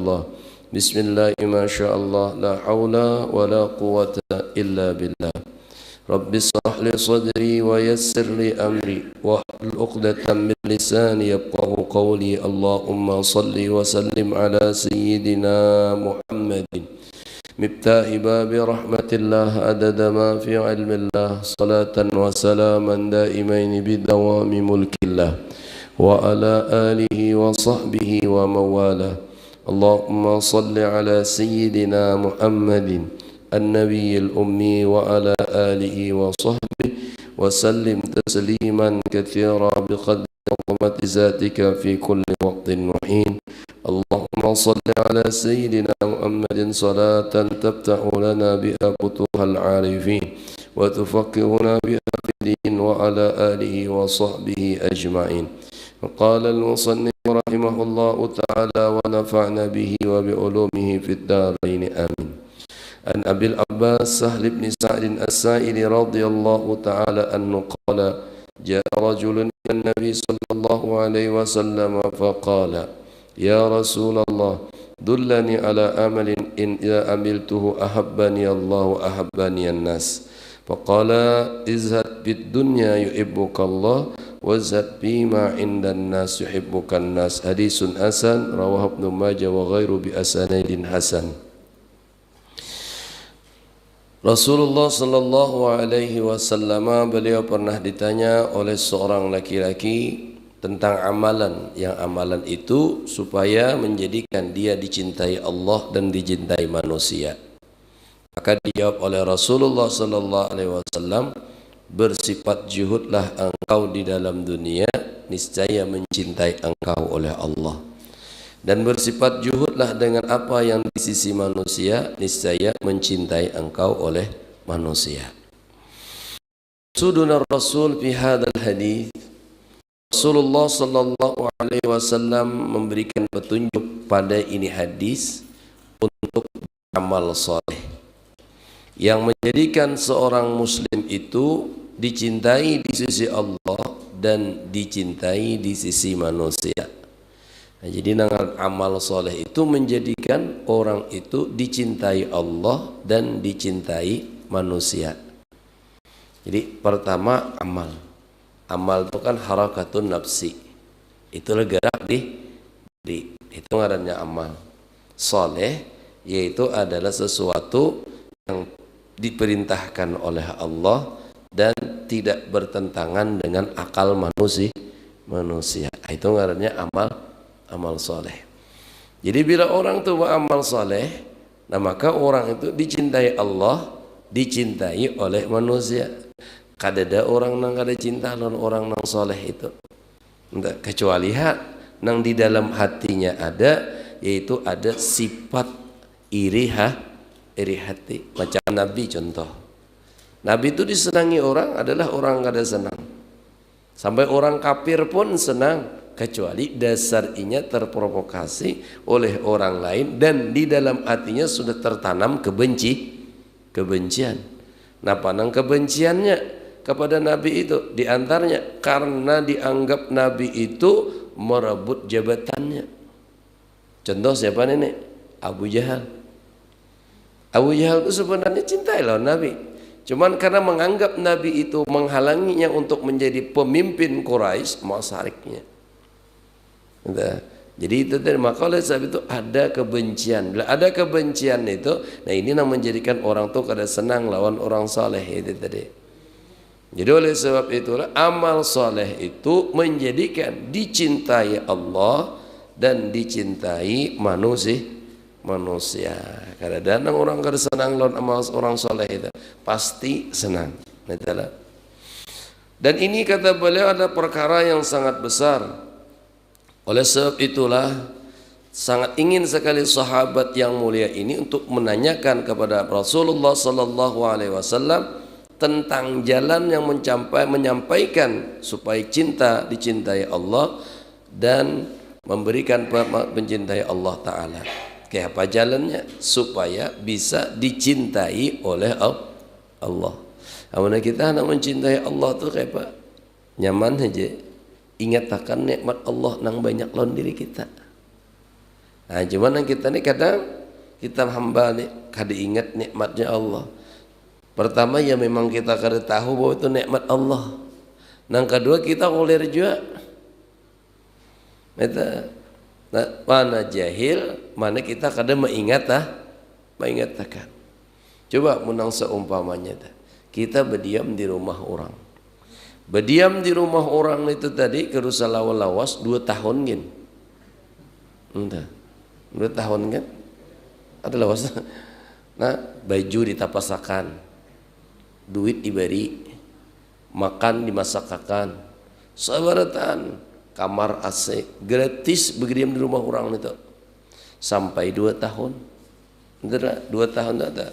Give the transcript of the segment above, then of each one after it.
Allah. Bismillah ma sya Allah, la haula wa la quwwata illa billah. Rabbi shrah li sadri wa yassir li amri wahlul 'uqdatam min lisani yafqahu qawli. Allahumma salli wa sallim ala sayyidina Muhammadin miftahi babi rahmatillah adada ma fi ilmillah, salatan wa salaman daimaini bidawami mulkillah wa ala alihi wa sahbihi wa mawalah. Allahumma salli ala sayyidina Muhammadin an-nabiyil ummi wa ala alihi wa sahbihi wa sallim tasliman katsira biqadri azamati zatika fi kulli waqtin wa hin. Allahumma salli ala sayyidina Muhammadin salatan tabtahu lana biha futuhal arifin wa tufaqqihuna biha fid din wa ala alihi wa sahbihi ajma'in. قال المصنف رحمه الله تعالى ونفعنا به وبعلومه في الدارين آمين. عن أبي العباس سهل بن سعد السائلي رضي الله تعالى عنه قال جاء رجل إلى النبي صلى الله عليه وسلم فقال يا رسول الله دلني على عمل إن إذا عملته أحبني الله وأحبني الناس. فقال ازهد بالدنيا يحبك الله wazhad bima indan nas yuhibbukan nas. Hadisun hasan rawahu Ibnu Majah wa ghairu bi asanidin hasan. Rasulullah sallallahu alaihi wasallam beliau pernah ditanya oleh seorang laki-laki tentang amalan, yang amalan itu supaya menjadikan dia dicintai Allah dan dicintai manusia. Maka dijawab oleh Rasulullah sallallahu alaihi wasallam, bersifat juhudlah engkau di dalam dunia, niscaya mencintai engkau oleh Allah. Dan bersifat juhudlah dengan apa yang di sisi manusia, niscaya mencintai engkau oleh manusia. Suduna Rasul fi hadzal hadis, Rasulullah sallallahu alaihi wasallam memberikan petunjuk pada ini hadis untuk amal soleh yang menjadikan seorang muslim itu dicintai di sisi Allah dan dicintai di sisi manusia. Nah, jadi amal soleh itu menjadikan orang itu dicintai Allah dan dicintai manusia. Jadi pertama amal itu kan harakatun nafsi, itu gerak di itu ngarannya amal. Soleh yaitu adalah sesuatu yang diperintahkan oleh Allah dan tidak bertentangan dengan akal manusia. Itu ngarannya amal soleh. Jadi bila orang itu beramal soleh, nah maka orang itu dicintai Allah, dicintai oleh manusia. Kadada orang nang kada cinta lawan orang nang soleh itu, enggak, kecuali nang di dalam hatinya ada, yaitu ada sifat iri hati. Macam Nabi contoh. Nabi itu disenangi orang adalah orang kada senang. Sampai orang kafir pun senang, kecuali dasarnya terprovokasi oleh orang lain dan di dalam hatinya sudah tertanam kebencian. Nah, panang kebenciannya kepada Nabi itu diantaranya karena dianggap Nabi itu merebut jabatannya. Contoh siapa nenek? Abu Jahal. Abu Jahal itu sebenarnya cintai lawan Nabi. Cuman karena menganggap Nabi itu menghalanginya untuk menjadi pemimpin Quraisy, masariknya. Jadi itu tadi, maka oleh sebab itu ada kebencian. Bila ada kebencian itu, nah ini yang menjadikan orang tuh kada senang lawan orang saleh itu tadi. Jadi oleh sebab itulah amal saleh itu menjadikan dicintai Allah dan dicintai manusia. Kadang-kadang orang kada senang lawan amal orang soleh itu, pasti senang. Dan ini kata beliau adalah perkara yang sangat besar. Oleh sebab itulah sangat ingin sekali sahabat yang mulia ini untuk menanyakan kepada Rasulullah sallallahu alaihi wasallam tentang jalan yang menyampaikan supaya cinta dicintai Allah dan memberikan mencintai Allah Ta'ala. Kayak apa jalannya supaya bisa dicintai oleh Allah. Amun kita nak mencintai Allah tu kayak apa? Nyaman aja. Ingat akan nikmat Allah nang banyak lawan diri kita. Nah, cuman yang kita nih kadang kita hamba nih kada ingat nikmatnya Allah. Pertama ya memang kita kada tahu bahwa itu nikmat Allah. Yang kedua kita ulir juga. Nah, mana jahil, mana kita kada mengingatkan. Coba menang seumpamanya kita berdiam di rumah orang. Berdiam di rumah orang itu tadi kerusa lawas 2 tahun gin. Entah. 2 tahun kan? Ada lawas. Nah, baju ditapasakan. Duit diberi. Makan dimasakakan. Sabaratan, kamar AC gratis berdiam di rumah orang itu. Sampai 2 tahun. Entah, 2 tahun ada.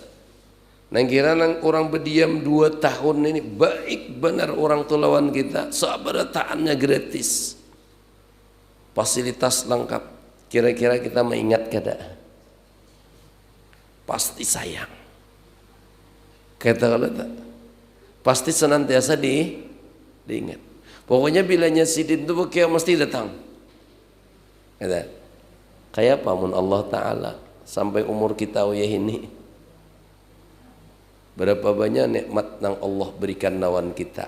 Nang kira nang orang berdiam 2 tahun ini baik benar orang tu lawan kita, sabarataannya gratis, fasilitas lengkap. Kira-kira kita mengingat kada? Pasti sayang. Kata kalau tak, pasti senantiasa diingat. Pokoknya bilanya sidin tu bukia mesti datang. Kata, kayak pamun Allah Taala sampai umur kita uyah ini. Berapa banyak nikmat yang Allah berikan lawan kita.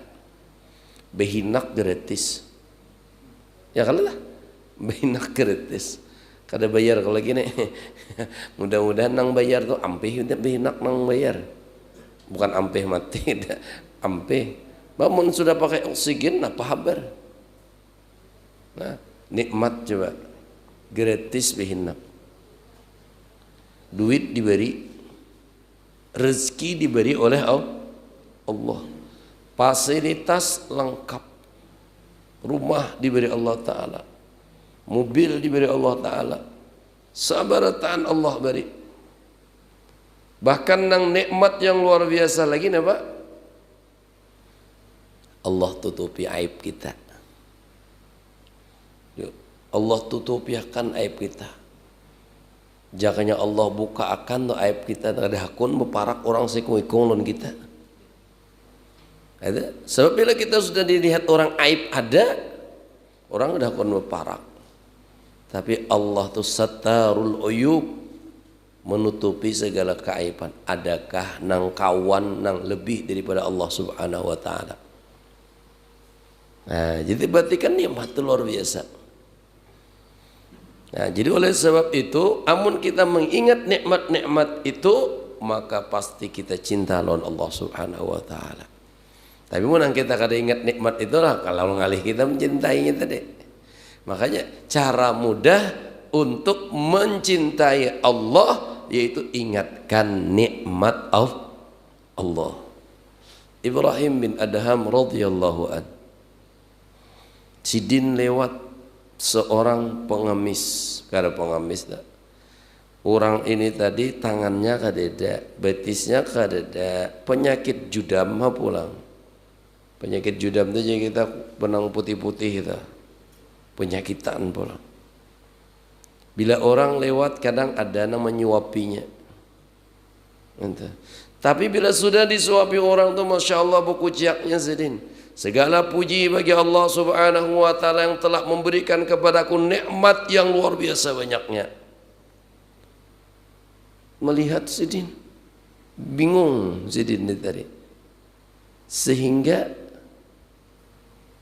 Behinak gratis. Ya kalau lah, behinak gratis. Kada bayar kalau gini. Mudah-mudahan nang bayar tuh ampih behinak nang bayar. Bukan ampih mati, ampih. Bangun sudah pakai oksigen apa kabar? Nah, nikmat coba. Gratis behinak. Duit diberi, rezeki diberi oleh Allah, fasilitas lengkap, rumah diberi Allah Ta'ala, mobil diberi Allah Ta'ala, sabaratan Allah beri. Bahkan nang nikmat yang luar biasa lagi apa? Allah tutupi aib kita. Allah tutupi akan aib kita. Jakanya Allah buka akan aib kita ada hakun beparak orang sekung-ikung lon kita. Ada. Sebab bila kita sudah dilihat orang aib ada, orang ada hakun beparak. Tapi Allah tu satarul uyub, menutupi segala keaiban. Adakah nang kawan nang lebih daripada Allah Subhanahu wa taala? Nah, jadi berarti kan nikmat itu luar biasa. Nah, jadi oleh sebab itu, amun kita mengingat nikmat-nikmat itu, maka pasti kita cinta lawan Allah Subhanahu wa taala. Tapi mun kita kada ingat nikmat itulah kalau ngalih kita mencintainya tadi. Makanya cara mudah untuk mencintai Allah yaitu ingatkan nikmat Allah. Ibrahim bin Adham radhiyallahu an. Sidin lewat seorang pengemis, kada pengemis dah. Orang ini tadi tangannya kadeda, betisnya kadeda, penyakit judam pulang. Penyakit judam itu jadi kita benang putih-putih kita, penyakitan pulang. Bila orang lewat kadang ada yang menyuapinya. Entah. Tapi bila sudah disuapi orang tu, masya Allah buku ciaknya sedin. Segala puji bagi Allah Subhanahu wa taala yang telah memberikan kepadaku nikmat yang luar biasa banyaknya. Melihat sidin bingung sidin tadi. Sehingga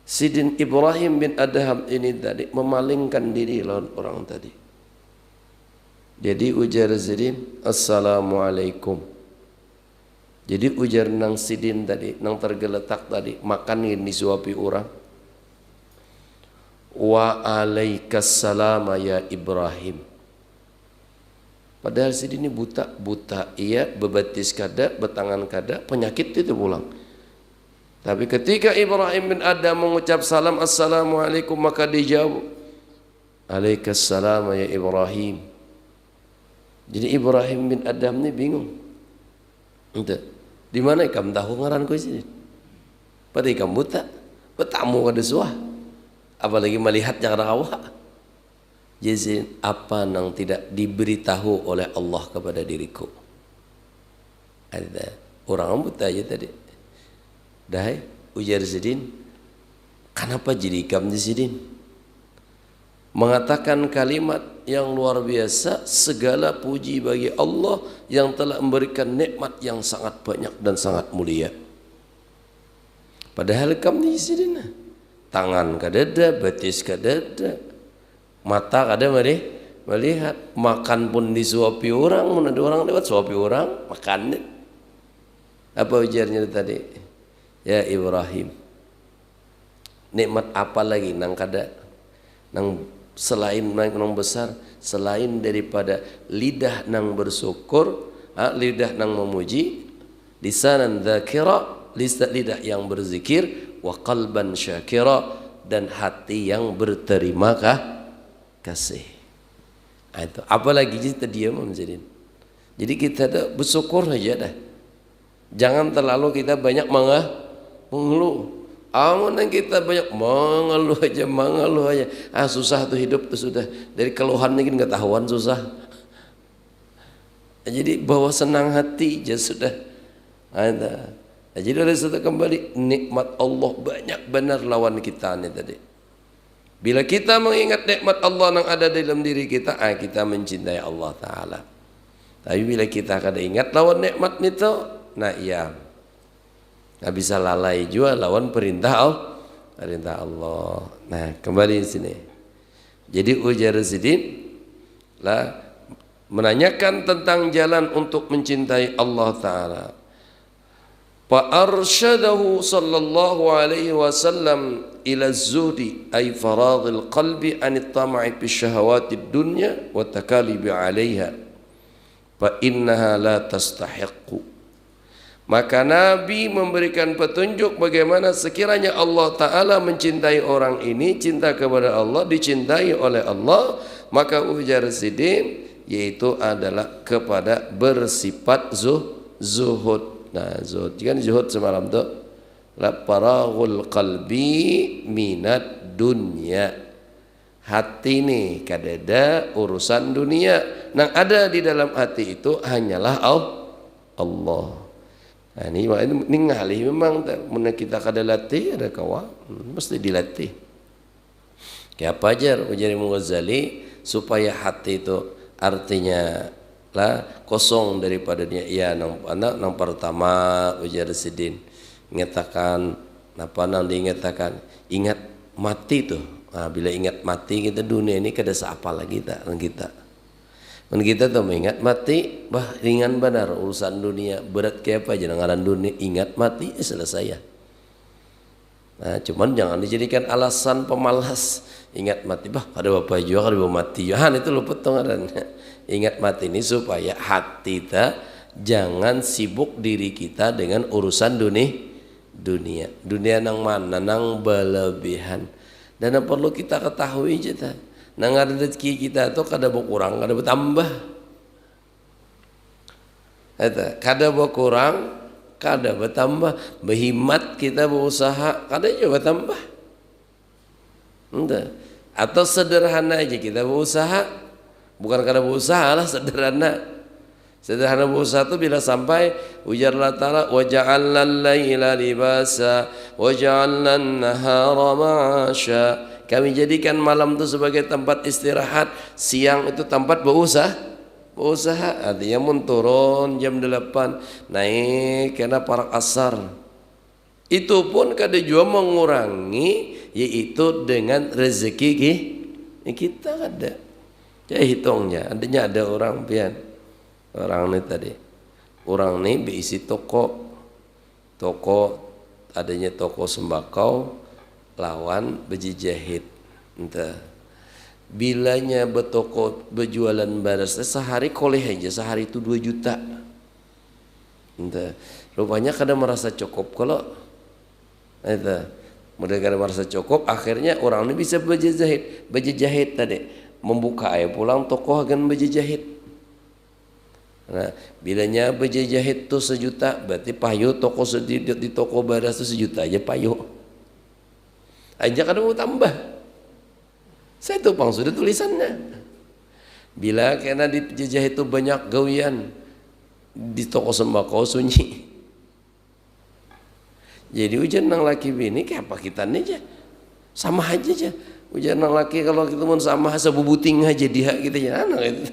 sidin Ibrahim bin Adham ini tadi memalingkan diri lawan orang tadi. Jadi ujar sidin, assalamualaikum. Jadi ujar nang sidin tadi, nang tergeletak tadi, makan ini disuapi orang. Wa alaikassalam ya Ibrahim. Padahal sidin ini buta, iya bebatis kada, betangan kada, penyakit itu pulang. Tapi ketika Ibrahim bin Adham mengucap salam assalamualaikum, maka dijawab alaikassalam ya Ibrahim. Jadi Ibrahim bin Adham ini bingung. Entah. Di mana ikam tahu ngaran ku sini? Pada ikam buta, bertamu kada suah. Apalagi melihatnya kada awak. Jadi apa nang tidak diberitahu oleh Allah kepada diriku? Ada orang buta aja tadi. Dahai ujar sidin, kenapa jadi ikam di sidin? Mengatakan kalimat yang luar biasa, segala puji bagi Allah yang telah memberikan nikmat yang sangat banyak dan sangat mulia. Padahal kami di sini tangan kadada, betis kadada, mata kada melihat, makan pun disuapi orang, mana ada orang lewat suapi orang, makan. Apa ujarnya tadi? Ya Ibrahim, nikmat apa lagi nang kada, nang selain nang besar, selain daripada lidah nang bersyukur, lidah nang memuji, lisanan dzakira, lidah yang berzikir, wa qalban syakira, dan hati yang berterima kasih. Itu apalagi kita diam menjadi. Jadi kita bersyukur aja dah. Jangan terlalu kita banyak mengeluh. Amun kita banyak mengeluh aja. Susah tuh hidup tuh sudah. Dari keluhan ini nggak tahuan susah. Jadi bawa senang hati aja sudah. Jadi dari situ kembali nikmat Allah banyak benar lawan kita nih tadi. Bila kita mengingat nikmat Allah yang ada dalam diri kita, kita mencintai Allah Ta'ala. Tapi bila kita kada ingat lawan nikmat itu, nah iya, nggak bisa lalai juga lawan perintah Allah. Nah kembali di sini. Jadi ujar Sidin lah menanyakan tentang jalan untuk mencintai Allah Ta'ala. Fa'arsyadahu sallallahu alaihi wasallam ila zuhdi ay faradhil qalbi anit tama'i fi syahawatid dunya wa takalibi 'alaiha fa innaha la tastahiqqu. Maka Nabi memberikan petunjuk bagaimana sekiranya Allah Ta'ala mencintai orang ini, cinta kepada Allah, dicintai oleh Allah, maka ujar Sidin yaitu adalah kepada bersifat zuhud. Nah, zuhud kan zuhud semalam tu la faraghul qalbi minat dunya. Hati ni kadada urusan dunia. Yang ada di dalam hati itu hanyalah Allah. Nah, ini ngalih memang mun kita kada latih ada kawan mesti dilatih. Kayak apa ajar ujar Imam Ghazali supaya hati itu artinya lah kosong daripada dia ya nang pertama ujar Sidin ngatakan apa nang diingatakan ingat mati tuh. Bila ingat mati kita dunia ini kada seapa lagi kita tuh mengingat mati ringan benar urusan dunia, berat kayak apa aja ngaran dunia, ingat mati selesai ya. Nah cuman jangan dijadikan alasan pemalas. Ingat mati ada bapak juga kada mati itu luput tuh ngarannya. Ingat mati ini supaya hati kita jangan sibuk diri kita dengan urusan dunia nang mana nang berlebihan. Dan yang perlu kita ketahui aja nang ada rezeki kita tuh kada berkurang, kada bertambah. Kada berkurang, kada bertambah. Berhimat kita berusaha, kada juga bertambah. Atau sederhana aja kita berusaha. Bukan karena berusaha lah, sederhana berusaha itu bila sampai ujar Allah Ta'ala wa ja'alna al-laila libasa wa ja'alna an-nahara ma'asha. Kami jadikan malam itu sebagai tempat istirahat, siang itu tempat berusaha. Artinya mun turun jam 8 naik kena parak asar. Itu pun kada juga mengurangi yaitu dengan rezeki kita kada. Ya hitungnya, adanya ada orang pian, orang ini tadi, orang ini berisi toko adanya toko sembakau lawan berjahit, entah. Bilanya bertoko berjualan baras sehari koleh aja sehari itu 2 juta, entah. Rupanya kadang merasa cukup kalau, entah. Mudah kadang merasa cukup, akhirnya orang ini bisa berjahit tadi. Membuka air pulang toko akan berjahit. Nah, bilanya berjahit tu 1 juta, berarti payu toko sedikit di toko baras tu 1 juta aja payu. Aja kada mau tambah. Saya tupang sudah tulisannya. Bila kena di jahit itu banyak gawian di toko sembako sunyi. Jadi hujan nang laki bini kayak apa kita nih aja. Sama aja. Ujian laki kalau kita mun sama sebubuting aja dia gitu ya anak itu.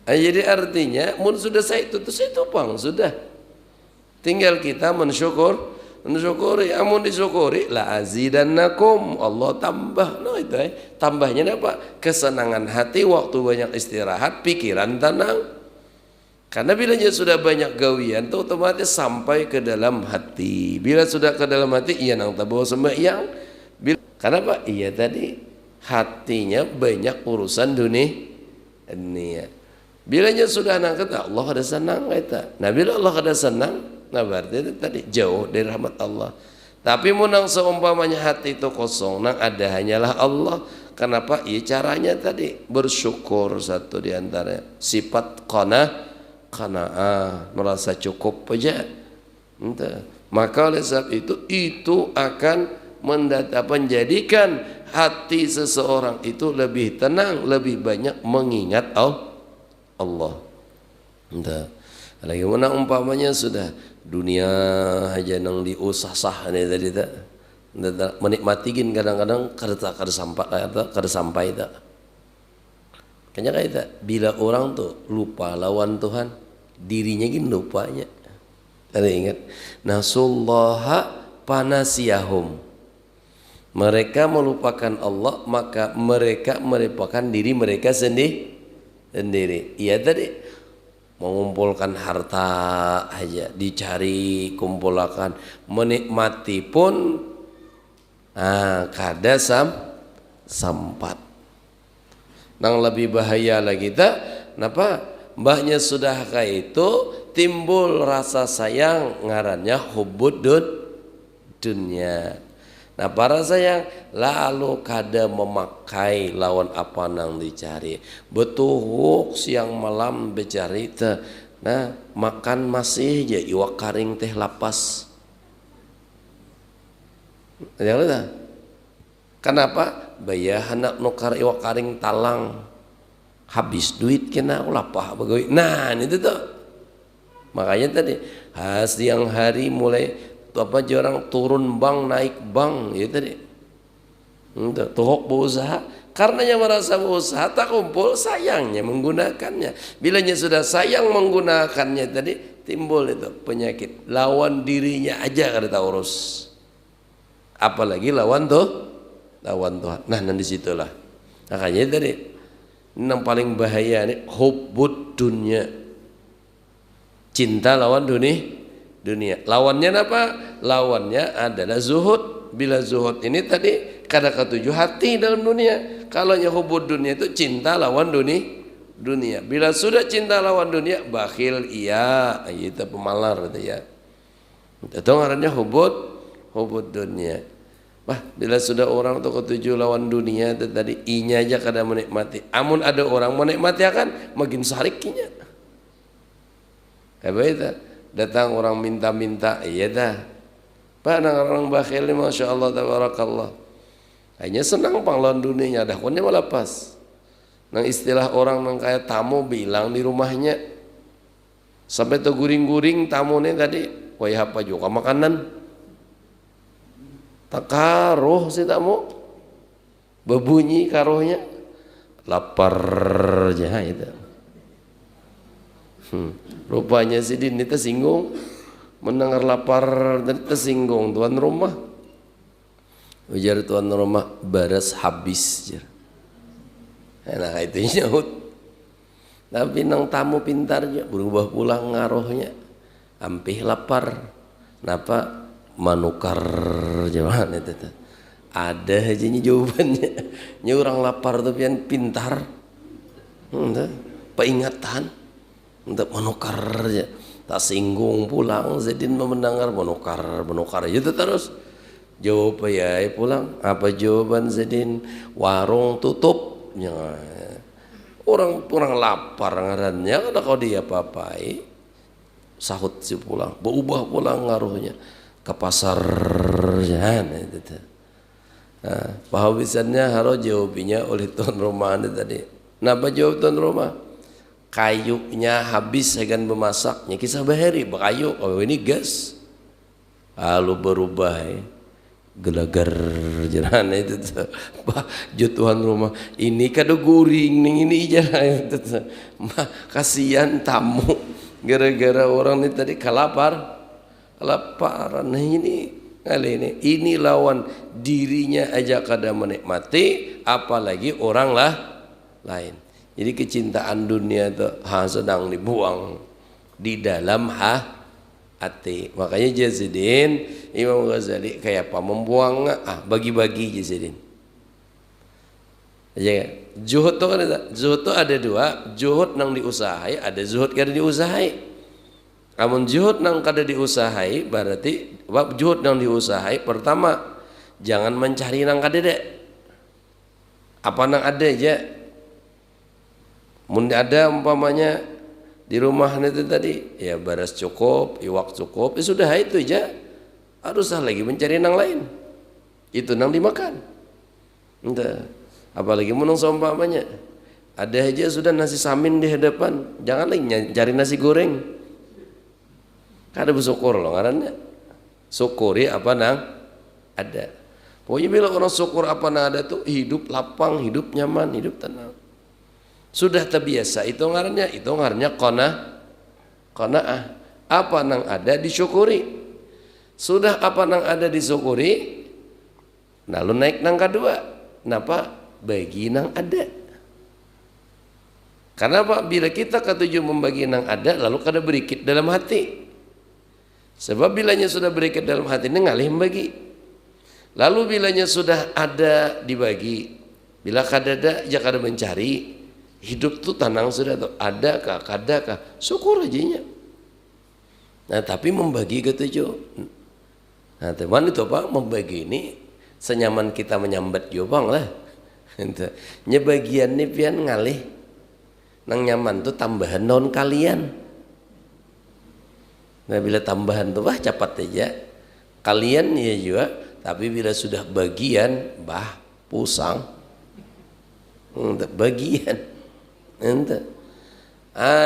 Jadi artinya mun sudah saya itu pang sudah. Tinggal kita mensyukuri, amun disyukuri la azidannakum, Allah tambah. No itu tambahnya apa? Kesenangan hati waktu banyak istirahat, pikiran tenang. Karena bila sudah banyak gawian itu otomatis sampai ke dalam hati. Bila sudah ke dalam hati iya nang tabawa sembahyang. Kenapa? Iya tadi hatinya banyak urusan dunia. Bilanya sudah nang kata Allah ada senang kata. Nah bila Allah ada senang, nah berarti itu tadi jauh dari rahmat Allah. Tapi munang seumpamanya hati itu kosong, nang ada hanyalah Allah. Kenapa? Iya caranya tadi bersyukur satu diantaranya. Sifat qanaah, merasa cukup aja. Entah. Maka oleh sebab itu akan menjadikan hati seseorang itu lebih tenang, lebih banyak mengingat Allah. Entah. Lagi mana umpamanya sudah dunia aja nang diusah-sah nih tadi tak. Menikmatigin kadang-kadang kada sampai tak. Kayaknya kayak tak. Bila orang tuh lupa lawan Tuhan, dirinya gini lupanya. Ada ingat? Nasullaha panasiyahum. Mereka melupakan Allah, maka mereka melupakan diri mereka sendiri. Iya tadi mengumpulkan harta aja, dicari kumpulkan, menikmati pun kada sempat. Nang lebih bahaya lagi napa? Mbahnya sudah kayak itu timbul rasa sayang ngarannya hubbud dunia. Nah para sayang lalu kada memakai lawan apa nang dicari. Betuhuk siang malam becari teh. Nah makan masih aja iwak karing teh lapas. Ada kenapa? Bayah anak nukar iwak karing talang. Habis duit kena lapah begitu. Nah itu tuh. Makanya tadi siang hari mulai apa orang turun bank naik bank ya tadi untuk tuhok berusaha karenanya merasa berusaha tak kumpul sayangnya menggunakannya bilanya sudah sayang menggunakannya tadi timbul itu penyakit lawan dirinya aja kada tahu urus apalagi lawan Tuhan. Nah disitulah makanya tadi yang paling bahaya nih hubbud dunya, cinta lawan dunia. Lawannya apa? Lawannya adalah zuhud. Bila zuhud ini tadi kada ketujuh hati dalam dunia. Kalau hubud dunia itu cinta lawan dunia. Bila sudah cinta lawan dunia, bakhil iya, itu pemalar itu ya. Itu ngarannya hubud dunia. Bah, bila sudah orang itu ketujuh lawan dunia itu tadi inya aja kada menikmati. Amun ada orang menikmati akan makin sarikinya. Kayak itu. Datang orang minta-minta, iya dah. Pak, orang bakhil ni Masya Allah, tabarakallah. Hanya senang panglawan dunia, dah konnya malah pas. Nang istilah orang nang kayak tamu bilang di rumahnya, sampai terguring-guring tamu ni tadi, wah apa juga makanan. Tak karuh si tamu, berbunyi karuhnya, lapar aja itu. Rupanya si Din ini tersinggung mendengar lapar dan tersinggung tuan rumah. Ujar tuan rumah baras habis. Nah itu nyaut. Tapi nang tamu pintarnya berubah pulang ngaruhnya. Ampih lapar. Napa manukar jaman itu. Ada aja jawabannya. Nya orang lapar tuh pian pintar. Peingatan. Untuk menukar aja tak singgung pulang Zaidin mendengar menukar itu terus jawab ya pulang apa jawaban Zaidin warung tutup ya. orang lapar ngarannya ada kau dia papai sahut si pulang berubah pulang ngaruhnya ke pasar ya itu pahawisannya harus jawabinya oleh tuan rumah tadi napa jawab tuan rumah kayunya habis akan memasaknya kisah bahari berkayu oh ini gas lalu berubah gelagar jalan itu bah tuan rumah ini kada guring ning ini jalan itu mah kasihan tamu gara-gara orang ini tadi kelaparan ini kali ini lawan dirinya aja kada menikmati apalagi orang lain. Jadi kecintaan dunia itu sedang dibuang di dalam hati. Makanya Jazidin Imam Ghazali kayak apa membuang bagi-bagi Jazidin. Aja zuhud tuh ada dua, zuhud nang diusahai, ada zuhud kada diusahai. Amun zuhud nang kada diusahai berarti zuhud nang diusahai pertama jangan mencari nang kada dek. Apa nang ada aja. Mun ada umpamanya di rumah itu tadi ya baras cukup, iwak cukup, ya sudah itu aja. Haruslah lagi mencari nang lain. Itu nang dimakan. Entah. Apalagi menung seumpamanya ada aja sudah nasi samin di hadapan, jangan lagi cari nasi goreng. Kada bersyukur loh ngarannya. Syukuri apa nang ada. Pokoknya bila orang syukur apa nang ada tuh hidup lapang, hidup nyaman, hidup tenang. Sudah terbiasa itu ngarannya qanaah. Apa nang ada disyukuri. Sudah apa nang ada disyukuri, lalu naik nang kedua. Kenapa? Bagi nang ada. Karena apa? Bila kita ketujuh membagi nang ada, lalu kada berikit dalam hati. Sebab bilanya sudah berikit dalam hati ini ngalih membagi. Lalu bilanya sudah ada dibagi, bila kada ada, ya kada mencari. Hidup tuh tenang sudah tuh, adakah, kadakah, syukur aja. Nah tapi membagi ketujuh. Nah teman itu apa? Membagi ini senyaman kita menyambat jobang lah. Nyebagian nih pian ngalih. Nang nyaman tuh tambahan non kalian. Nah bila tambahan tuh cepat aja. Kalian ya juga. Tapi bila sudah bagian, pusang. Bagian. Ente.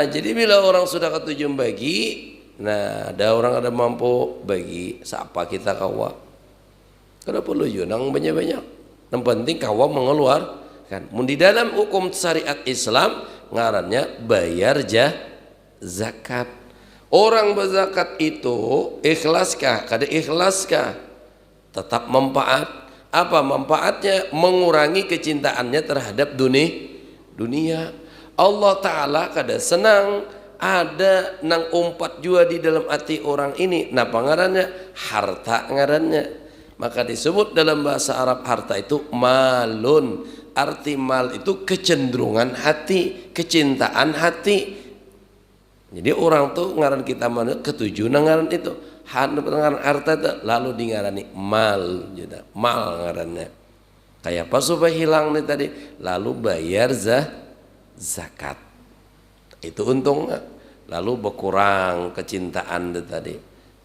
Jadi bila orang sudah ketujuh bagi, nah ada orang ada mampu bagi, siapa kita kawa? Kada perlu nang banyak-banyak. Yang penting kawa mengeluar kan. Mun di dalam hukum syariat Islam ngarannya bayar zakat. Orang berzakat itu ikhlaskah? Kada ikhlaskah? Tetap manfaat. Apa manfaatnya? Mengurangi kecintaannya terhadap dunia. Allah Ta'ala kada senang ada nang umpat jua di dalam hati orang ini. Nah ngarannya harta ngarannya. Maka disebut dalam bahasa Arab harta itu malun. Arti mal itu kecenderungan hati, kecintaan hati. Jadi orang tuh ngaran kita mana ketujuh nang ngaran itu. Ngaran harta itu lalu di ngarani mal juga. Mal ngarannya. Kayak apa supaya hilang nih tadi? Lalu bayar zakat. Itu untung lalu berkurang kecintaan itu tadi.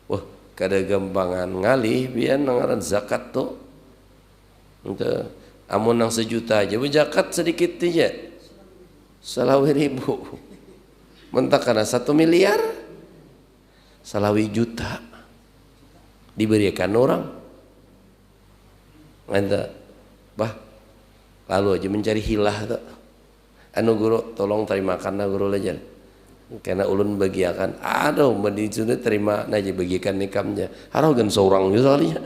Wah, kada gampangan ngalih biar ngaran zakat tuh. Untuk amun nang 1 juta aja zakat sedikit aja. 1.000. Mentak kana 1 miliar. 1 juta diberikan orang. Ente lalu aja mencari hilah tuh. Anu guru tolong terimakan guru aja. Karena ulun bagiakan. Aduh, mandi sudah terima aja bagikan nikamnya. Harau gan seorang juga kalinya.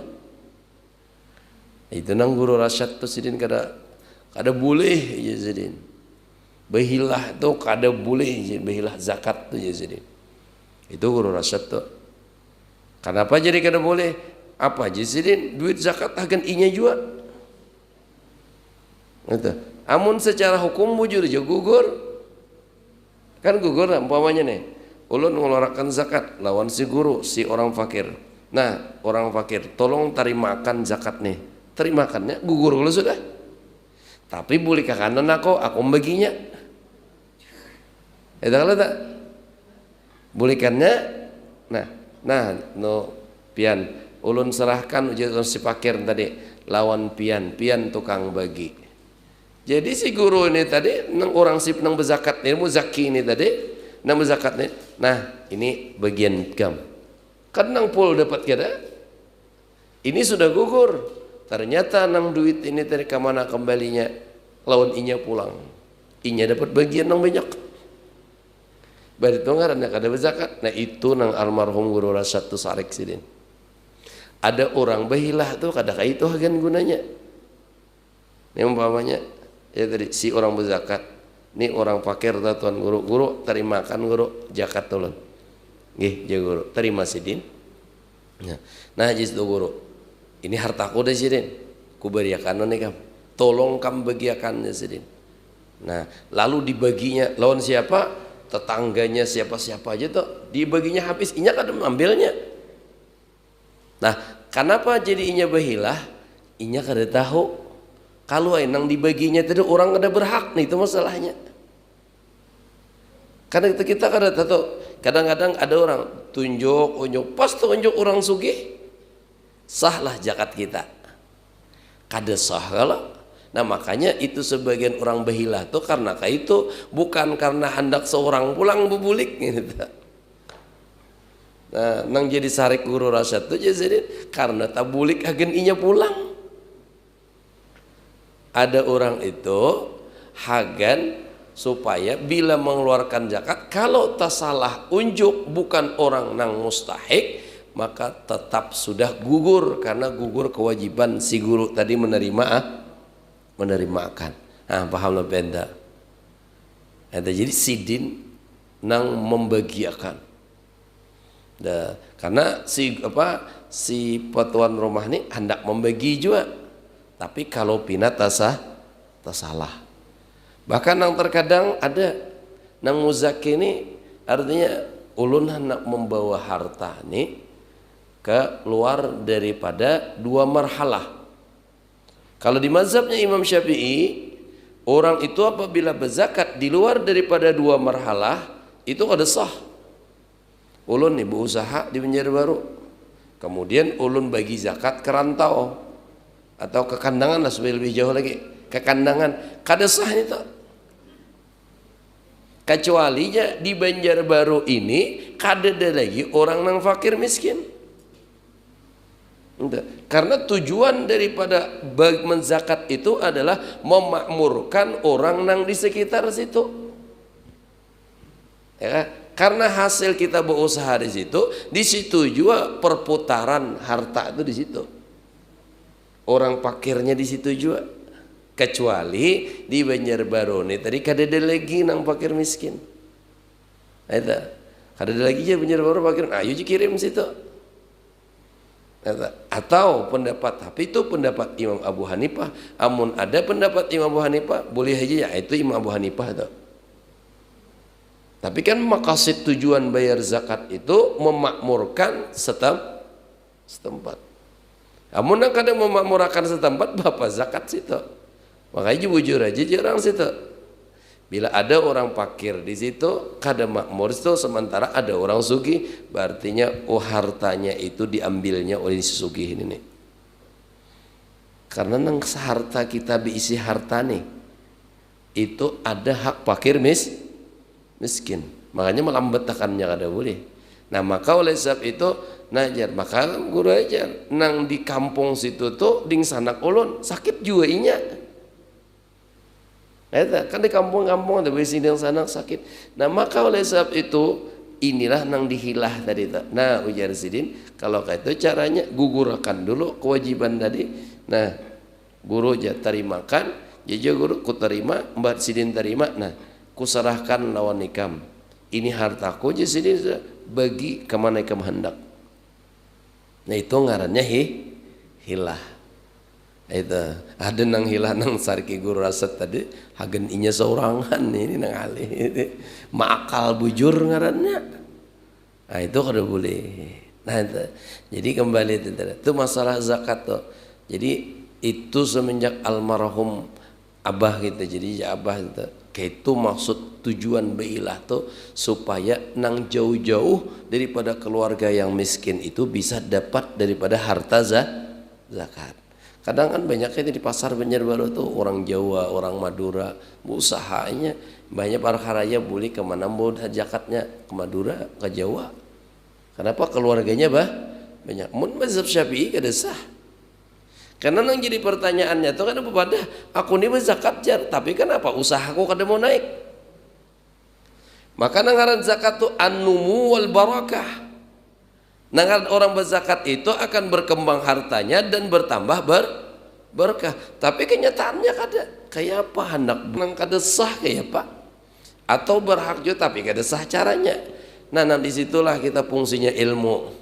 Itu nang guru rasyad tuh sidin kada boleh ya sidin. Behilah tuh kada boleh behilah zakat tuh ya sidin. Itu guru rasyad tuh. Kenapa jadi kada boleh? Apa aja sidin? Duit zakat akan inya juga. Gitu. Amun secara hukum bujur aja gugur. Kan gugur umpamanya nih. Ulun ngeluarkan zakat lawan si guru, si orang fakir. Nah, orang fakir tolong terimakan zakat nih. Terimakannya gugur kalau sudah. Tapi boleh kanan aku baginya. Itu kalau tak bolehkannya. Nah, pian ulun serahkan ujian si fakir tadi lawan pian tukang bagi. Jadi si guru ini tadi nang orang sip nang berzakat nih muzaki ini tadi nang berzakat nih. Nah, ini bagian kam. Kan nang pul dapat kada? Ini sudah gugur. Ternyata nang duit ini dari kemana kembalinya? Lawan inya pulang. Inya dapat bagian nang banyak. Berarti itu ngaranna kada berzakat. Nah itu nang almarhum guru Rasyad tu sarik sidin. Ada orang bahilah tuh kada itu hagan gunanya. Ini umpamanya ya tadi si orang berzakat. Ini orang fakir tuan guru. Guru terimakan guru zakat tolong. Nggih, ya guru. Terima sidin. Nah, jis tu guru. Ini hartaku deh sidin. Ku beriakan nih kam. Tolong kam bagiakannya sidin. Nah, lalu dibaginya lawan siapa? Tetangganya siapa-siapa aja tuh. Dibaginya habis, inya kada mengambilnya. Nah, kenapa jadi inya bahilah? Inya kada tahu. Kalau enang dibaginya tadi orang kada berhak nih, itu masalahnya. Karena kita kada tahu. Kadang-kadang ada orang tunjuk, pas tunjuk orang sugih, sahlah zakat kita. Kada sah kalau. Nah makanya itu sebagian orang bahilah tuh karena kayak itu bukan karena hendak seorang pulang bubulik gitu. Nah, nang jadi sarik guru Rasyad tuh jadi karena tabulik agen inya pulang. Ada orang itu hagan supaya bila mengeluarkan zakat kalau tak salah unjuk bukan orang nang mustahik maka tetap sudah gugur karena gugur kewajiban si guru tadi menerima akan. Nah, paham lah benda. Jadi sidin nang membagiakan. Nah, karena si tuan rumah ini hendak membagi juga. Tapi kalau pina salah. Bahkan nang terkadang ada nang muzaki ini artinya ulun hendak membawa harta ini keluar daripada dua marhalah. Kalau di mazhabnya Imam Syafi'i, orang itu apabila berzakat di luar daripada dua marhalah itu kada sah. Ulun nih berusaha di Banjarbaru, kemudian ulun bagi zakat ke rantau atau ke kandangan lah supaya lebih jauh lagi ke kandangan, kada sah itu. Kecualinya di Banjarbaru ini kada ada lagi orang nang fakir miskin. Karena tujuan daripada menzakat itu adalah memakmurkan orang nang di sekitar situ. Ya, karena hasil kita berusaha di situ juga perputaran harta itu di situ. Orang fakirnya di situ juga. Kecuali di Banjarbaru nih tadi kada ada lagi nang fakir miskin. Itu kada ada lagi aja Banjarbaru fakir. Ayo kirim situ. Atau pendapat, tapi itu pendapat Imam Abu Hanifah. Amun ada pendapat Imam Abu Hanifah boleh aja ya itu Imam Abu Hanifah itu. Tapi kan maqasid tujuan bayar zakat itu memakmurkan setempat. Amun nak kada memakmurkan setempat bapak zakat situ. Makanya bujur aja jarang situ. Bila ada orang fakir di situ, kada makmur itu sementara ada orang sugih, berartinya hartanya itu diambilnya oleh si sugih ini nih. Karena nang harta kita diisi harta nih, itu ada hak fakir miskin. Makanya melambetakannya kada boleh. Nah maka oleh sebab itu najar, maka guru ajar nang di kampung situ tuh ding sanak ulun sakit juga inya. Kan di kampung-kampung ada sini yang sana sakit. Nah maka oleh sebab itu inilah nang dihilah tadi. Nah ujar sidin kalau kayak itu caranya gugurkan dulu kewajiban tadi. Nah guru aja terimakan, jadi guru ku terima, mbak sidin terima. Nah ku serahkan lawan nikam. Ini hartaku jadi sidin bagi kemana ikam hendak. Nah itu ngarannya hilah. Itu ada nang hilah nang sarki guru Rasyad tadi hagen inya seorangan ini nang alih makal bujur ngarannya. Nah itu kada boleh. Nah itu. Jadi kembali itu masalah zakat tuh. Jadi itu semenjak almarhum abah kita jadi abah itu kayak itu maksud tujuan bailah tuh supaya nang jauh-jauh daripada keluarga yang miskin itu bisa dapat daripada harta zakat. Kadang kan banyaknya di pasar Banjarbaru tuh orang Jawa, orang Madura, usahanya banyak perkaranya boleh kemana mau zakatnya ke Madura, ke Jawa. Kenapa keluarganya banyak. Mun mazhab Syafi'i kada sah. Karena nang jadi pertanyaannya tuh kan pada aku ini berzakat jar, tapi kenapa usahaku kada mau naik? Maka nangaran zakat tuh an-numu wal barakah. Nangaran orang berzakat itu akan berkembang hartanya dan bertambah berkah. Tapi kenyataannya kada. Kayak apa hendak nang kada sah kayak apa? Atau berhak juga tapi kada sah caranya. Nah, disitulah kita fungsinya ilmu.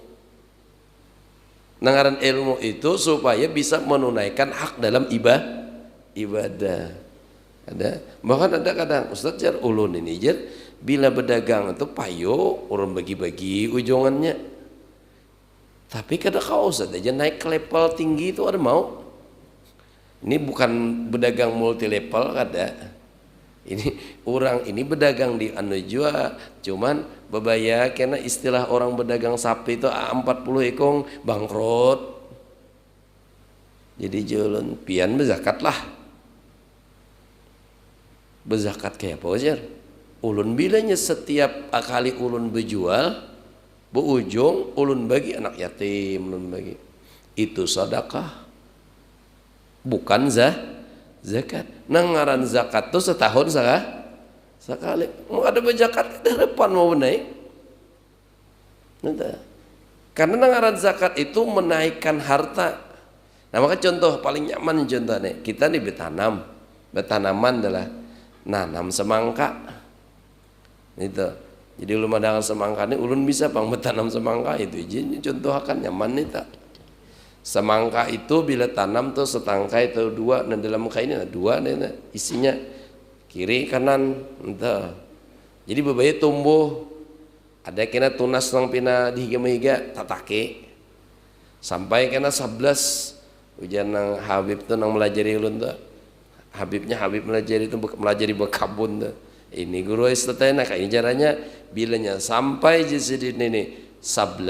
Nangaran ilmu itu supaya bisa menunaikan hak dalam ibadah. Bahkan ada kadang Ustaz jar ulun ini jar bila berdagang itu payo orang bagi-bagi ujongannya. Tapi kada kau Ustaz aja naik ke level tinggi itu ada mau. Ini bukan berdagang multi level kada. Ini orang ini berdagang di anu jua, cuman bebaya karena istilah orang berdagang sapi itu 40 ekong bangkrut. Jadi jalan pian berzakat lah. Berzakat kayak apa wajar? Ulun bilanya setiap kali ulun berjual, berujung ulun bagi anak yatim, ulun bagi. Itu sedekah. Bukan zakat. Nangaran zakat tuh setahun sekali. Mau ada berzakat ke depan mau naik. Karena nangaran zakat itu menaikkan harta. Nah maka contoh paling nyaman contoh nih, kita nih bertanam. Bertanaman adalah nanam semangka. Itu. Jadi ulun madangan semangka ini ulun bisa pang bertanam semangka itu. Jadi contoh akan nyaman nih tak. Semangka itu bila tanam tuh setangkai atau dua, dan dalam muka ini ada dua nih, isinya kiri kanan entah. Jadi bebaya tumbuh ada kena tunas nang pina dihiga-higa tatake sampai kena 11 ujian nang Habib tuh nang melajari ulun tuh. Habibnya Habib melajari itu melajari bekabun tuh. Ini guru istatena kayak caranya bilanya sampai jadi ini 11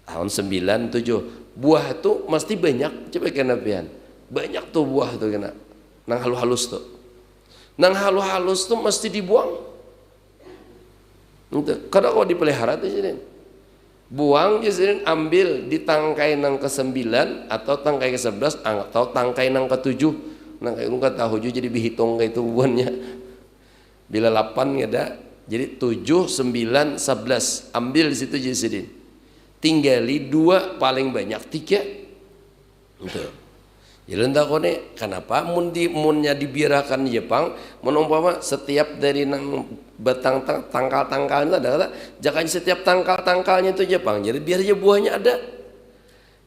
tahun 97 buah itu mesti banyak. Coba kena pian banyak tuh buah tuh kena nang halus-halus tuh, nang halus-halus tuh mesti dibuang. Kadang kau dipelihara tuh jadi buang jadi ambil di tangkai nang ke-9 atau tangkai ke-11 atau tangkai nang ke-7. Nang kayak lu kata tahu jadi dihitung kayak itu buahnya bila 8 ada jadi 7 9 11 ambil di situ jadi tinggali 2 paling banyak 3 gitu. Jadi entah kone kenapa munnya dibiarkan Jepang menumpama setiap dari nang batang tangkal-tangkalnya ada kata jangan setiap tangkal-tangkalnya itu Jepang jadi biar aja buahnya ada.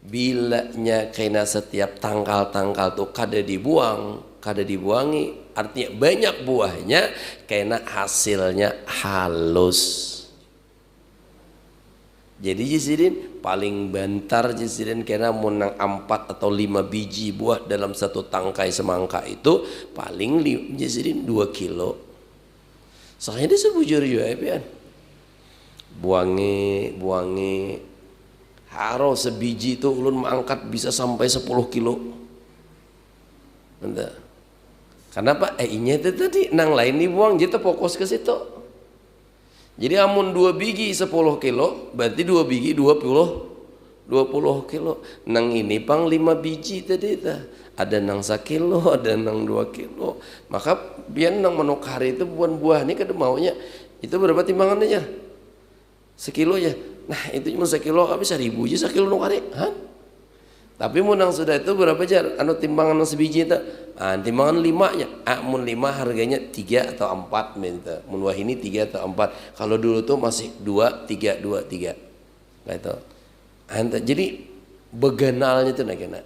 Bilanya kena setiap tangkal-tangkal tuh kada dibuangi artinya banyak buahnya kena hasilnya halus. Jadi jisidin paling bantar jisidin kena menang 4 atau 5 biji buah dalam satu tangkai semangka itu paling jisidin 2 kilo. Soalnya dia sebujur juga ya buangi haro sebiji itu ulun mengangkat bisa sampai 10 kilo. Entah. Kenapa? Ini itu tadi nang lain dibuang jadi fokus ke situ. Jadi amun 2 biji 10 kilo berarti 2 biji 20 kilo. Nang ini pang 5 biji tadi ta. Ada nang 1 kilo, ada nang 2 kilo. Maka biar nang manuk hari itu buah ini kada maunya. Itu berapa timbangannya? 1 kilo ya. Nah, itu cuma 1 kilo habis 1000 aja 1 kilo nuk hari. Hah? Tapi mun nang sudah itu berapa jar? Anu timbangan nang sebiji itu. Timbangan 5 nya. Mun 5 harganya 3 atau 4 minta. Mun wah ini 3 atau 4. Kalau dulu tuh masih 2 3 2 3. Nah itu. Jadi beganalnya itu nak kena.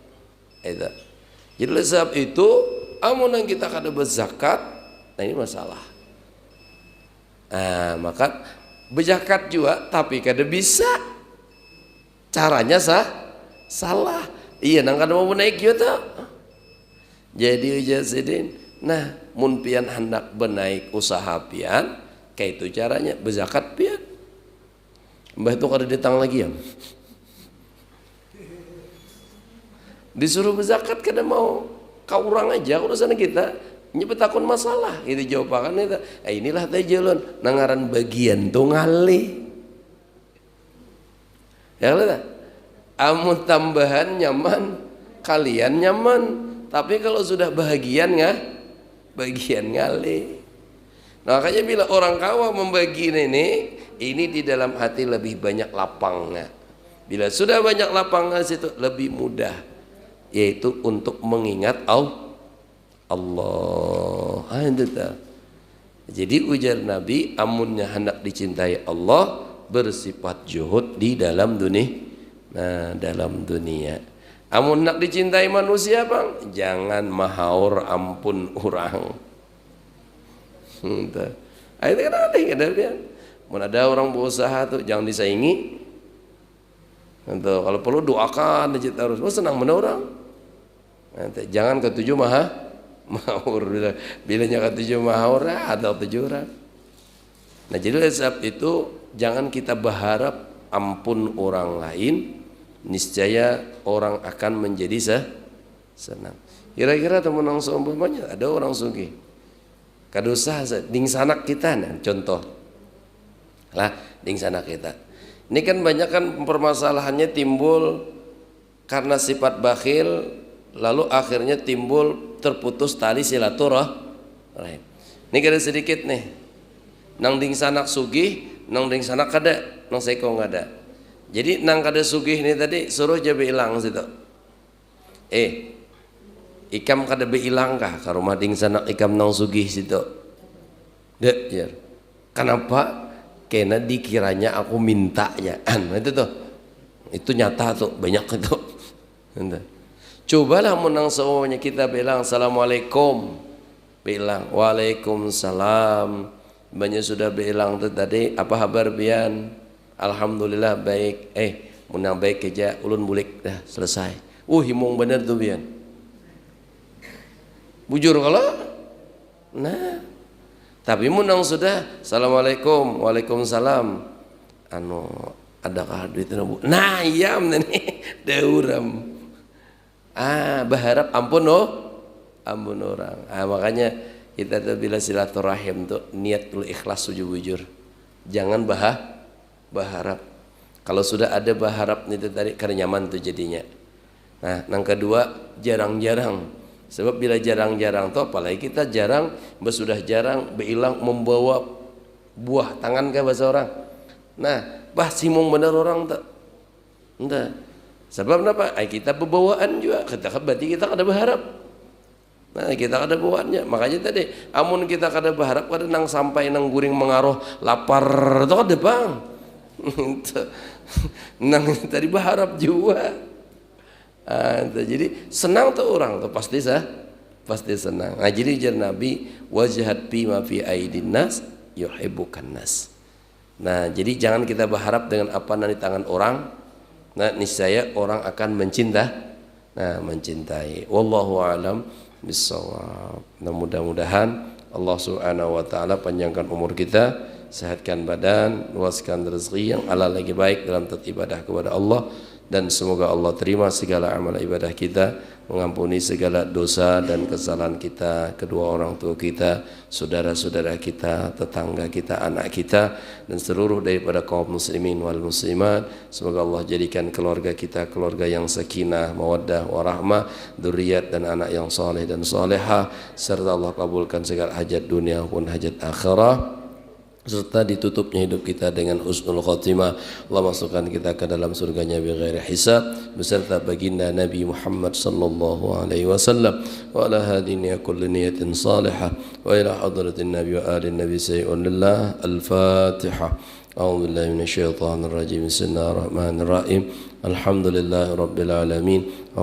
Itu. Jadi oleh sebab itu amun yang kita kada berzakat, nah ini masalah. Maka berzakat juga tapi kada bisa. Caranya salah. Iya nang kada mau naik juga. Jadi ujasidin. Nah, mun pian hendak benaik usaha pian, kayak itu caranya berzakat pian. Mbah itu kada datang lagi ya. Disuruh berzakat kada mau, kau orang aja urusan kita nyebut takun masalah itu jawaban itu. Inilah teh jalan nangaran bagian tuh ngalih. Ya lah. Amun tambahan nyaman, kalian nyaman. Tapi kalau sudah bahagian nggak? Bagian ngalih. Nah, makanya bila orang kawa membagi ini di dalam hati lebih banyak lapangnya. Bila sudah banyak lapangnya situ lebih mudah, yaitu untuk mengingat Allah. Jadi ujar Nabi, amunnya hendak dicintai Allah, bersifat juhud di dalam dunia. Nah, dalam dunia. Amun nak dicintai manusia, bang, jangan mahaur ampun orang. Itu kan ada mun ada orang berusaha tuh jangan disaingi. Kalau perlu doakan aja terus. Senang mana orang. Jangan ketujuh mahaur. Bilanya ketujuh mahaur ada tujuh orang. Nah, jadi oleh sebab itu jangan kita berharap ampun orang lain, niscaya orang akan menjadi senang. Kira-kira teman orang seumpamanya ada orang sugih, kadosa ding sanak kita, nah, contoh lah ding sanak kita. Ini kan banyak kan permasalahannya timbul karena sifat bakhil, lalu akhirnya timbul terputus tali silaturahim. Ini kada sedikit nih, nang ding sanak sugih, nang ding sanak kada, nang seko nggak ada. Jadi nang kada sugih ini tadi suruh aja bilang situ. Ikam kada bilang kah ke rumah ding sanak ikam nang sugih situ. Dek, ya. Kenapa? Karena dikiranya aku mintanya. Itu tuh. Itu nyata tuh, banyak itu. Cobalah menang semuanya kita bilang assalamualaikum. Bilang waalaikumsalam. Banyak sudah bilang tuh tadi apa kabar Bian? Alhamdulillah baik. Menang baik aja ulun bulik dah selesai. Himung bener tuh Bian. Bujur kalau nah, tapi menang sudah assalamualaikum, waalaikumsalam. Adakah duit bu? Nah, iya nih dauram. Berharap ampun orang. Makanya kita tuh bila silaturahim tuh niat dulu ikhlas bujur. Jangan berharap. Kalau sudah ada berharap itu tadi karena nyaman tuh jadinya. Nah, yang kedua jarang-jarang. Sebab bila jarang-jarang tuh apalagi kita jarang, sudah jarang bilang membawa buah tangan ke bahasa orang. Nah, simung bener orang tak. Entah. Sebab kenapa? Kita berbawaan juga. Berarti kita kada berharap. Nah, kita kada bawaannya. Makanya tadi, amun kita kada berharap kada nang sampai nang guring mengaruh lapar itu kada bang. Nang tadi berharap juga. Jadi senang tuh orang tuh pasti senang. Nah, jadi ujar Nabi wajhat bima fi aidin nas yuhibbukan nas. Nah, jadi jangan kita berharap dengan apa yang di tangan orang. Nah, niscaya orang akan mencintai. Wallahu a'lam bissawab. Nah, mudah-mudahan Allah Subhanahu wa taala panjangkan umur kita, sehatkan badan, luaskan rezeki yang halal lagi baik dalam ibadah kepada Allah, dan semoga Allah terima segala amal ibadah kita, mengampuni segala dosa dan kesalahan kita, kedua orang tua kita, saudara-saudara kita, tetangga kita, anak kita, dan seluruh daripada kaum muslimin wal muslimat. Semoga Allah jadikan keluarga kita keluarga yang sakinah, mawaddah, warahmah, dzurriyyat dan anak yang saleh dan salehah, serta Allah kabulkan segala hajat dunia maupun hajat akhirah, serta ditutupnya hidup kita dengan husnul khotimah. Allah masukkan kita ke dalam surganya bighairi hisab beserta baginda Nabi Muhammad sallallahu alaihi wasallam wa ala hadhihi kulli niyatin salihah wa ila hadratin nabi wa ali nabi sayyidillah al-fatihah. A'udzu billahi minasyaitonir rajim. Bismillahirrahmanirrahim. Alhamdulillahirabbil alamin.